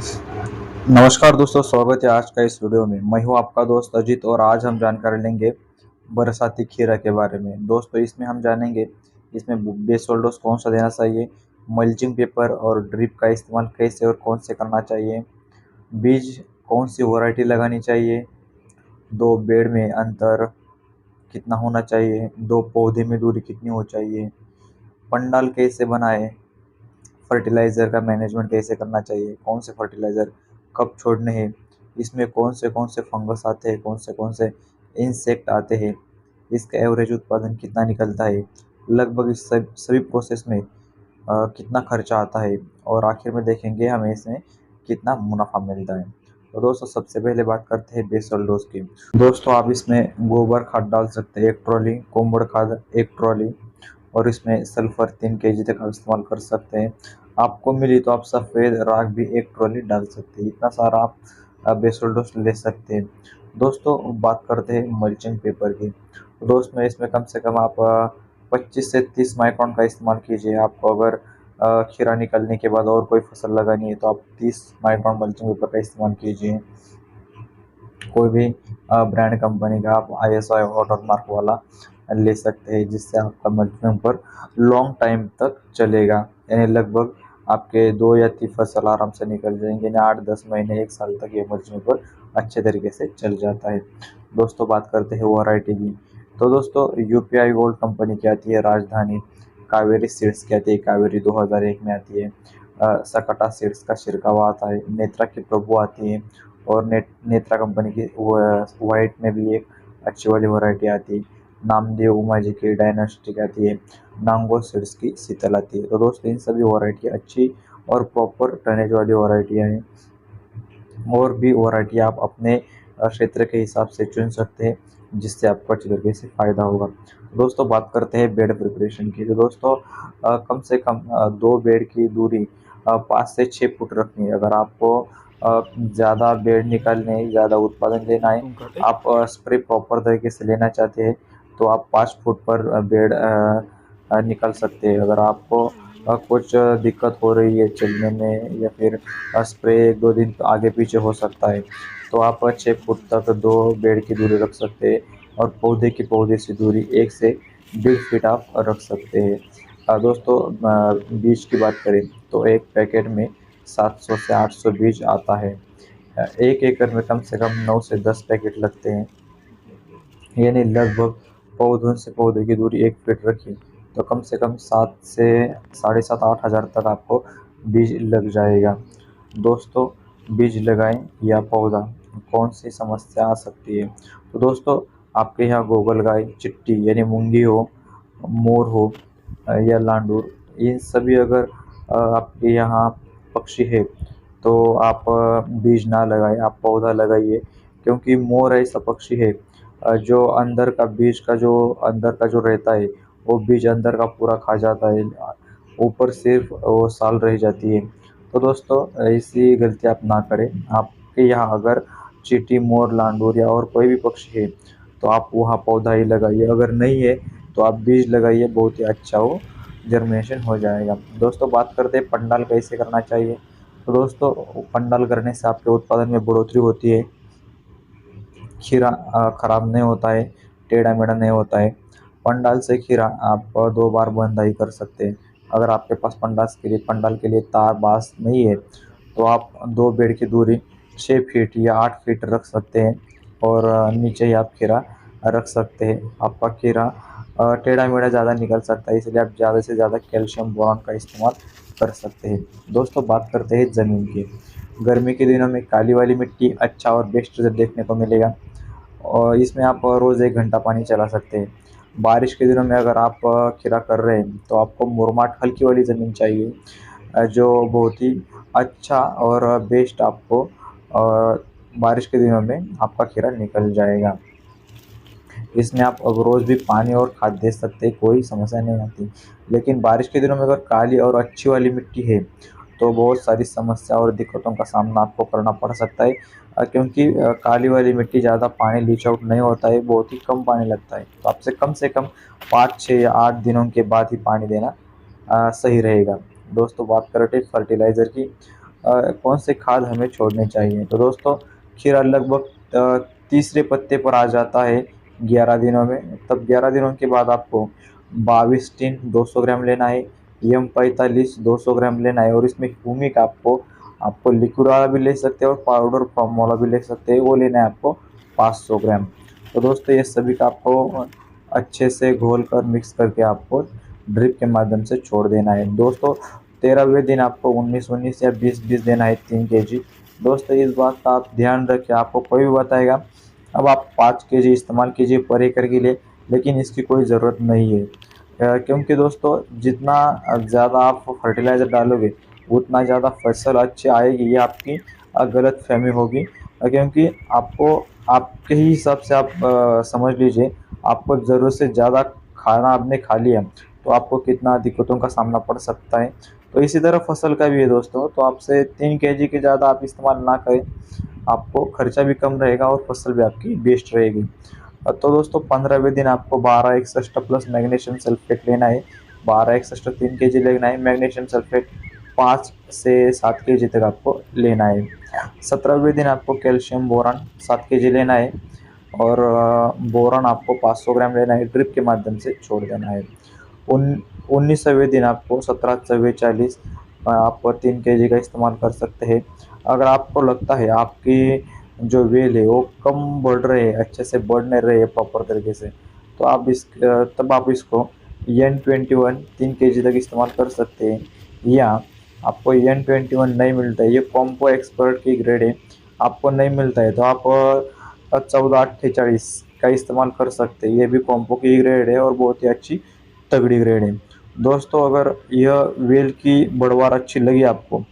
नमस्कार दोस्तों, स्वागत है आज का इस वीडियो में। मैं हूं आपका दोस्त अजीत और आज हम जानकारी लेंगे बरसाती खीरा के बारे में। दोस्तों इसमें हम जानेंगे इसमें बेसल डोज कौन सा देना चाहिए, मल्चिंग पेपर और ड्रिप का इस्तेमाल कैसे और कौन से करना चाहिए, बीज कौन सी वैरायटी लगानी चाहिए, दो बेड में अंतर कितना होना चाहिए, दो पौधे में दूरी कितनी हो चाहिए, पंडाल कैसे बनाए, फर्टिलाइज़र का मैनेजमेंट कैसे करना चाहिए, कौन से फर्टिलाइज़र कब छोड़ने हैं, इसमें कौन से फंगस आते हैं, कौन से इंसेक्ट आते हैं, इसका एवरेज उत्पादन कितना निकलता है, लगभग इस सभी प्रोसेस में कितना खर्चा आता है और आखिर में देखेंगे हमें इसमें कितना मुनाफा मिलता है। तो दोस्तों सबसे पहले बात करते हैं बेसल डोज की। दोस्तों आप इसमें गोबर खाद डाल सकते हैं 1 ट्रॉली, कोम्बड़ खाद 1 ट्रॉली और इसमें सल्फर 3 kg तक आप इस्तेमाल कर सकते हैं। आपको मिली तो आप सफ़ेद राख भी 1 ट्रॉली डाल सकते हैं। इतना सारा आप बेसल डोज ले सकते हैं। दोस्तों बात करते हैं मल्चिंग पेपर की। दोस्त में इसमें कम से कम आप 25 से 30 माइक्रोन का इस्तेमाल कीजिए। आपको अगर खीरा निकलने के बाद और कोई फसल लगानी है तो आप 30 माइक्रोन मल्चिंग पेपर का इस्तेमाल कीजिए। कोई भी ब्रांड कंपनी का आप ISO वाटरमार्क वाला ले सकते हैं, जिससे आपका मल्चिंग पेपर लॉन्ग टाइम तक चलेगा। यानी लगभग आपके 2 या 3 फसल आराम से निकल जाएंगे, यानी 8-10 महीने 1 साल तक ये मल्चिंग पेपर अच्छे तरीके से चल जाता है। दोस्तों बात करते हैं वैरायटी की। तो दोस्तों UPI गोल्ड कंपनी की आती है, राजधानी कावेरी सीड्स की आती है, कावेरी 2001 में आती है, सकटा सीड्स का छिड़काव आता है, नेत्रा की प्रभु आती है और नेत्रा कंपनी की वाइट में भी एक अच्छी वाली वैरायटी आती है, नामदेव उमा जी की डायनास्टिक आती है, नांगो सीड्स की शीतल आती है। तो दोस्तों इन सभी वैरायटी अच्छी और प्रॉपर टनेज वाली वैरायटियाँ हैं। और भी वैरायटी आप अपने क्षेत्र के हिसाब से चुन सकते हैं, जिससे आपको अच्छी तरीके से फ़ायदा होगा। दोस्तों बात करते हैं बेड प्रिपरेशन की। तो दोस्तों कम से कम 2 बेड की दूरी 5 से 6 फुट रखनी है। अगर आपको ज़्यादा बेड निकालने हैं, ज़्यादा उत्पादन लेना है, आप स्प्रे प्रॉपर तरीके से लेना चाहते हैं तो आप 5 फुट पर बेड निकाल सकते हैं। अगर आपको कुछ दिक्कत हो रही है चलने में या फिर स्प्रे 1-2 दिन आगे पीछे हो सकता है तो आप 6 फुट तक 2 बेड की दूरी रख सकते हैं और पौधे से दूरी 1 से 1.5 फीट आप रख सकते हैं। दोस्तों बीज की बात करें तो एक पैकेट में 700 से 800 बीज आता है। 1 एकड़ में कम से कम 9 से 10 पैकेट लगते हैं, यानी लगभग पौधों से पौधे की दूरी 1 फीट रखी तो कम से कम 7 से साढ़े 7-8 हज़ार तक आपको बीज लग जाएगा। दोस्तों बीज लगाएं या पौधा, कौन सी समस्या आ सकती है? तो दोस्तों आपके यहाँ गोगल गाय, चिट्टी यानी मूंगी हो, मोर हो या लांडूर, इन सभी अगर आपके यहाँ पक्षी है तो आप बीज ना लगाएं, आप पौधा लगाइए। क्योंकि मोर ऐसा पक्षी है जो अंदर का बीज का जो अंदर का जो रहता है वो बीज अंदर का पूरा खा जाता है, ऊपर सिर्फ वो साल रह जाती है। तो दोस्तों ऐसी गलती आप ना करें। आपके यहाँ अगर चींटी, मोर, लांडूर या और कोई भी पक्षी है तो आप वहाँ पौधा ही लगाइए। अगर नहीं है तो आप बीज लगाइए, बहुत ही अच्छा वो जर्मिनेशन हो जाएगा। दोस्तों बात करते हैं पंडाल कैसे करना चाहिए। तो दोस्तों पंडाल करने से आपके उत्पादन में बढ़ोतरी होती है, खीरा खराब नहीं होता है, टेढ़ा मेढ़ा नहीं होता है। पंडाल से खीरा आप 2 बार बंदाई कर सकते हैं। अगर आपके पास पंडाल के लिए तार बांस नहीं है तो आप 2 बेड की दूरी 6 फीट या 8 फीट रख सकते हैं और नीचे ही आप खीरा रख सकते हैं। आपका खीरा टेढ़ा मेढ़ा ज़्यादा निकल सकता है, इसलिए आप ज़्यादा से ज़्यादा कैल्शियम बोरॉन का इस्तेमाल कर सकते हैं। दोस्तों बात करते हैं ज़मीन की। गर्मी के दिनों में काली वाली मिट्टी अच्छा और बेस्ट रिजल्ट देखने को मिलेगा और इसमें आप रोज़ 1 घंटा पानी चला सकते हैं। बारिश के दिनों में अगर आप खीरा कर रहे हैं तो आपको मुरमाड हल्की वाली ज़मीन चाहिए, जो बहुत ही अच्छा और बेस्ट आपको बारिश के दिनों में आपका खीरा निकल जाएगा। इसमें आप अब रोज़ भी पानी और खाद दे सकते हैं, कोई समस्या नहीं आती। लेकिन बारिश के दिनों में अगर काली और अच्छी वाली मिट्टी है तो बहुत सारी समस्या और दिक्कतों का सामना आपको करना पड़ सकता है, क्योंकि काली वाली मिट्टी ज़्यादा पानी लीच आउट नहीं होता है, बहुत ही कम पानी लगता है। तो आपसे कम से कम 5, 6 या 8 दिनों के बाद ही पानी देना सही रहेगा। दोस्तों बात करें फर्टिलाइज़र की। कौन से खाद हमें छोड़ने चाहिए। तो दोस्तों खीरा लगभग तीसरे पत्ते पर आ जाता है 11 दिनों में। तब 11 दिनों के बाद आपको 22 टिन 200 ग्राम लेना है, M45 200 ग्राम लेना है, और इसमें ह्यूमिक आपको लिक्विड वाला भी ले सकते हैं और पाउडर फॉर्म वाला भी ले सकते हैं, वो लेना है आपको 500 ग्राम। तो दोस्तों ये सभी का आपको अच्छे से घोल कर मिक्स करके आपको ड्रिप के माध्यम से छोड़ देना है। दोस्तों 13वें दिन आपको 19-19 या 20-20 देना है 3 kg। दोस्तों इस बात का आप ध्यान रखें, आपको कोई भी बताएगा अब आप 5 kg इस्तेमाल कीजिए पर एकड़ के लिए, लेकिन इसकी कोई ज़रूरत नहीं है। क्योंकि दोस्तों जितना ज़्यादा आप फर्टिलाइज़र डालोगे उतना ज़्यादा फसल अच्छी आएगी, ये आपकी गलतफ़हमी होगी। क्योंकि आपको आपके ही हिसाब से आप समझ लीजिए, आपको ज़रूरत से ज़्यादा खाना आपने खा लिया तो आपको कितना दिक्कतों का सामना पड़ सकता है। तो इसी तरह फसल का भी है दोस्तों, तो आपसे 3 kg के ज़्यादा आप इस्तेमाल ना करें, आपको खर्चा भी कम रहेगा और फसल भी आपकी बेस्ट रहेगी। तो दोस्तों 15वें दिन आपको 1261 प्लस मैग्नीशियम सल्फेट लेना है। 1261 3 kg लेना है। मैग्नीशियम सल्फेट 5 से 7 kg तक आपको लेना है। 17वें दिन आपको कैल्शियम बोरान 7 kg लेना है, और बोरान आपको 500 ग्राम लेना है, ड्रिप के माध्यम से छोड़ देना है। 19वें दिन आपको 17-40 आप 3 kg का इस्तेमाल कर सकते हैं। अगर आपको लगता है आपकी जो वेल है वो कम बढ़ रहे हैं, अच्छे से बढ़ नहीं रहे हैं प्रॉपर तरीके से, तो आप तब आप इसको N21 3 kg तक इस्तेमाल कर सकते हैं। या आपको N21 नहीं मिलता है, ये कॉम्पो एक्सपर्ट की ग्रेड है, आपको नहीं मिलता है तो आप 14-48 का इस्तेमाल कर सकते हैं। ये भी कॉम्पो की ग्रेड है और बहुत ही अच्छी तगड़ी ग्रेड है। दोस्तों अगर यह वेल की बढ़वार अच्छी लगी आपको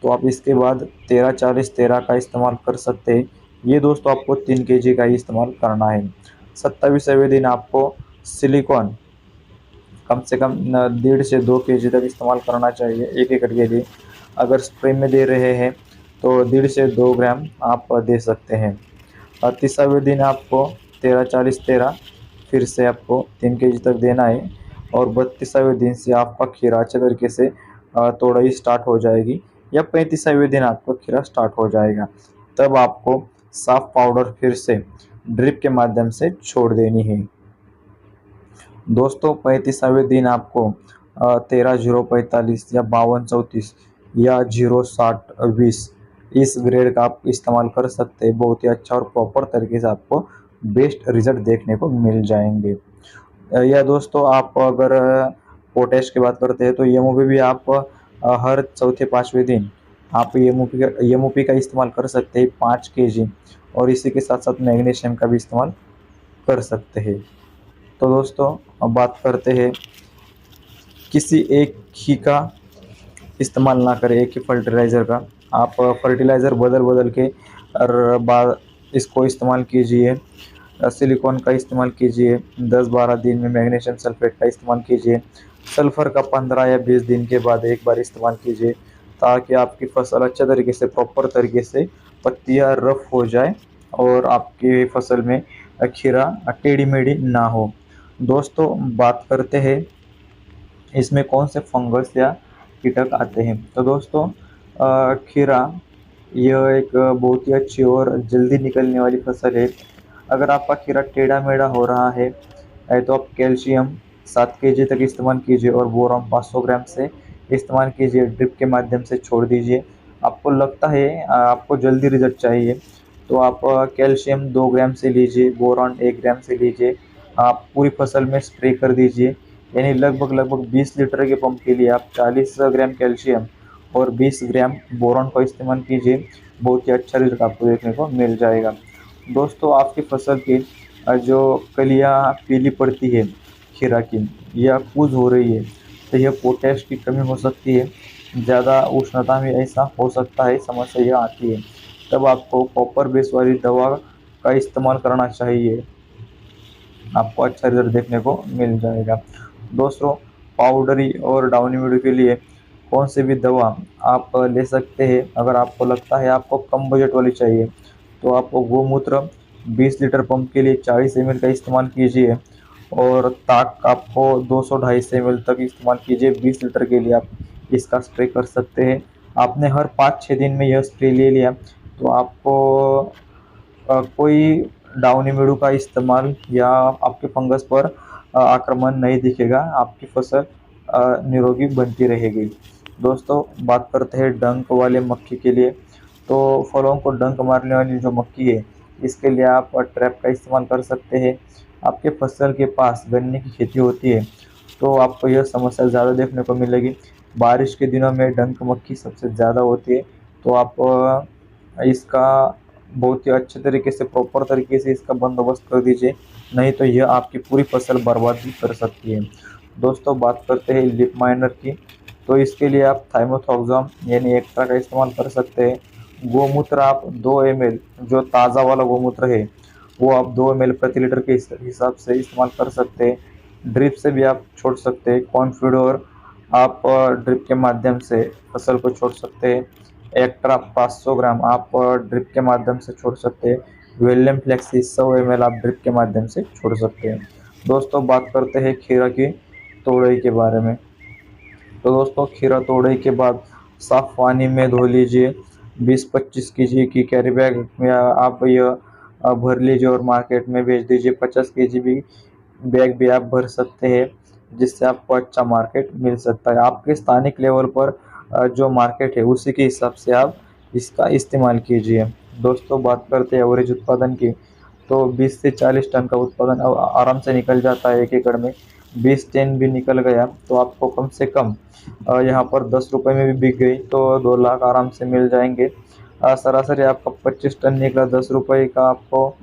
तो आप इसके बाद 13-40-13 का इस्तेमाल कर सकते हैं। ये दोस्तों आपको 3 kg का ही इस्तेमाल करना है। 27वें दिन आपको सिलिकॉन कम से कम 1.5 से 2 kg तक इस्तेमाल करना चाहिए 1 एकड़ के लिए। अगर स्प्रे में दे रहे हैं तो 1.5 से 2 ग्राम आप दे सकते हैं। 30वें दिन आपको 13-40-13 फिर से आपको 3 kg तक देना है, और 32वें दिन से आपका खीरा अच्छे तरीके से तोड़ाई स्टार्ट हो जाएगी, या 35वें दिन आपका खीरा स्टार्ट हो जाएगा। तब आपको साफ पाउडर फिर से ड्रिप के माध्यम से छोड़ देनी है। दोस्तों 35वें दिन आपको 13-0-45 या 52-34 या 0-60-20 इस ग्रेड का आप इस्तेमाल कर सकते हैं। बहुत ही अच्छा और प्रॉपर तरीके से आपको बेस्ट रिजल्ट देखने को मिल जाएंगे। या दोस्तों आप अगर पोटैश की बात करते हैं तो एमओपी भी आप हर चौथे 5वें दिन आप एमओपी का इस्तेमाल कर सकते हैं 5 kg, और इसी के साथ साथ मैग्नीशियम का भी इस्तेमाल कर सकते हैं। तो दोस्तों अब बात करते हैं, किसी एक ही का इस्तेमाल ना करें, एक ही फर्टिलाइज़र का। आप फर्टिलाइज़र बदल बदल के और बाद इसको इस्तेमाल कीजिए। सिलिकॉन का इस्तेमाल कीजिए 10-12 दिन में, मैग्नीशियम सल्फेट का इस्तेमाल कीजिए, सल्फ़र का 15 या 20 दिन के बाद एक बार इस्तेमाल कीजिए, ताकि आपकी फसल अच्छे तरीके से प्रॉपर तरीके से पत्तियाँ रफ हो जाए और आपकी फसल में खीरा टेढ़ी मेढ़ी ना हो। दोस्तों बात करते हैं इसमें कौन से फंगस या कीटक आते हैं। तो दोस्तों खीरा यह एक बहुत ही अच्छी और जल्दी निकलने वाली फसल है। अगर आपका खीरा टेढ़ा मेढ़ा हो रहा है तो आप कैल्शियम 7 kg तक इस्तेमाल कीजिए और बोरान 500 ग्राम से इस्तेमाल कीजिए, ड्रिप के माध्यम से छोड़ दीजिए। आपको लगता है आपको जल्दी रिजल्ट चाहिए तो आप कैल्शियम 2 ग्राम से लीजिए, बोरान 1 ग्राम से लीजिए, आप पूरी फसल में स्प्रे कर दीजिए। यानी लगभग 20 लीटर के पंप के लिए आप 40 ग्राम कैल्शियम और 20 ग्राम बोरान का इस्तेमाल कीजिए, बहुत ही अच्छा रिजल्ट आपको देखने को मिल जाएगा। दोस्तों आपकी फसल की जो कलियाँ पीली पड़ती है खीरा की या कूज हो रही है तो यह पोटैश की कमी हो सकती है। ज़्यादा उष्णता में ऐसा हो सकता है, समस्या यह आती है। तब आपको कॉपर बेस वाली दवा का इस्तेमाल करना चाहिए, आपको अच्छा रिजल्ट देखने को मिल जाएगा। दोस्तों पाउडरी और डाउनी मिल्ड्यू के लिए कौन सी भी दवा आप ले सकते हैं। अगर आपको लगता है आपको कम बजट वाली चाहिए तो आप गोमूत्र 20 लीटर पंप के लिए 40 ml का इस्तेमाल कीजिए, और ताक आपको 200-250 ml तक इस्तेमाल कीजिए। 20 लीटर के लिए आप इसका स्प्रे कर सकते हैं। आपने हर 5-6 दिन में यह स्प्रे ले लिया तो आपको कोई डाउनी मिल्ड्यू का इस्तेमाल या आपके फंगस पर आक्रमण नहीं दिखेगा, आपकी फसल निरोगी बनती रहेगी। दोस्तों बात करते हैं डंक वाले मक्खी के लिए। तो फलों को डंक मारने वाली जो मक्खी है, इसके लिए आप ट्रैप का इस्तेमाल कर सकते हैं। आपके फसल के पास गन्ने की खेती होती है तो आपको यह समस्या ज़्यादा देखने को मिलेगी। बारिश के दिनों में डंक मक्खी सबसे ज़्यादा होती है, तो आप इसका बहुत ही अच्छे तरीके से, प्रॉपर तरीके से इसका बंदोबस्त कर दीजिए, नहीं तो यह आपकी पूरी फसल बर्बाद भी कर सकती है। दोस्तों बात करते हैं लिप माइनर की। तो इसके लिए आप थाइमोथॉक्सम यानी एक्स्ट्रा का इस्तेमाल कर सकते हैं। गोमूत्र आप 2 ml, जो ताज़ा वाला गोमूत्र है वो आप 2 ml प्रति लीटर के हिसाब से इस्तेमाल कर सकते हैं। ड्रिप से भी आप छोड़ सकते हैं। कॉर्नफीडर आप ड्रिप के माध्यम से फसल को छोड़ सकते हैं। एक्स्ट्रा 500 ग्राम आप ड्रिप के माध्यम से छोड़ सकते हैं। वेलियम फ्लेक्सी 100 ml आप ड्रिप के माध्यम से छोड़ सकते हैं। दोस्तों बात करते हैं खीरा की तोड़ई के बारे में। तो दोस्तों खीरा तोड़ने के बाद साफ पानी में धो लीजिए। 20-25 केजी की कैरी बैग में आप यह भर लीजिए और मार्केट में बेच दीजिए। 50 केजी भी बैग भी आप भर सकते हैं, जिससे आपको अच्छा मार्केट मिल सकता है। आपके स्थानिक लेवल पर जो मार्केट है उसी के हिसाब से आप इसका इस्तेमाल कीजिए। दोस्तों बात करते हैं एवरेज उत्पादन की। तो 20 से 40 टन का उत्पादन आराम से निकल जाता है एक एकड़ में। 20 टन भी निकल गया तो आपको कम से कम यहाँ पर 10 रुपये में भी बिक गई तो 2 लाख आराम से मिल जाएंगे। सरासरी आपका 25 टन निकला, 10 रुपये का आपको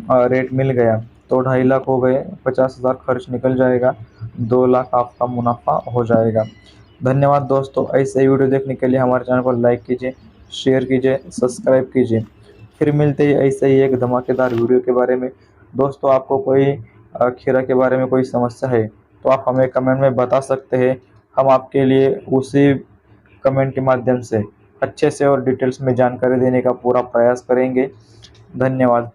रेट मिल गया तो 2.5 लाख हो गए। 50,000 खर्च निकल जाएगा, 2 लाख आपका मुनाफा हो जाएगा। धन्यवाद दोस्तों, ऐसे ही वीडियो देखने के लिए हमारे चैनल को लाइक कीजिए, शेयर कीजिए, सब्सक्राइब कीजिए। फिर मिलते ही ऐसे ही एक धमाकेदार वीडियो के बारे में। दोस्तों आपको कोई खीरा के बारे में कोई समस्या है तो आप हमें कमेंट में बता सकते हैं। हम आपके लिए उसी कमेंट के माध्यम से अच्छे से और डिटेल्स में जानकारी देने का पूरा प्रयास करेंगे। धन्यवाद।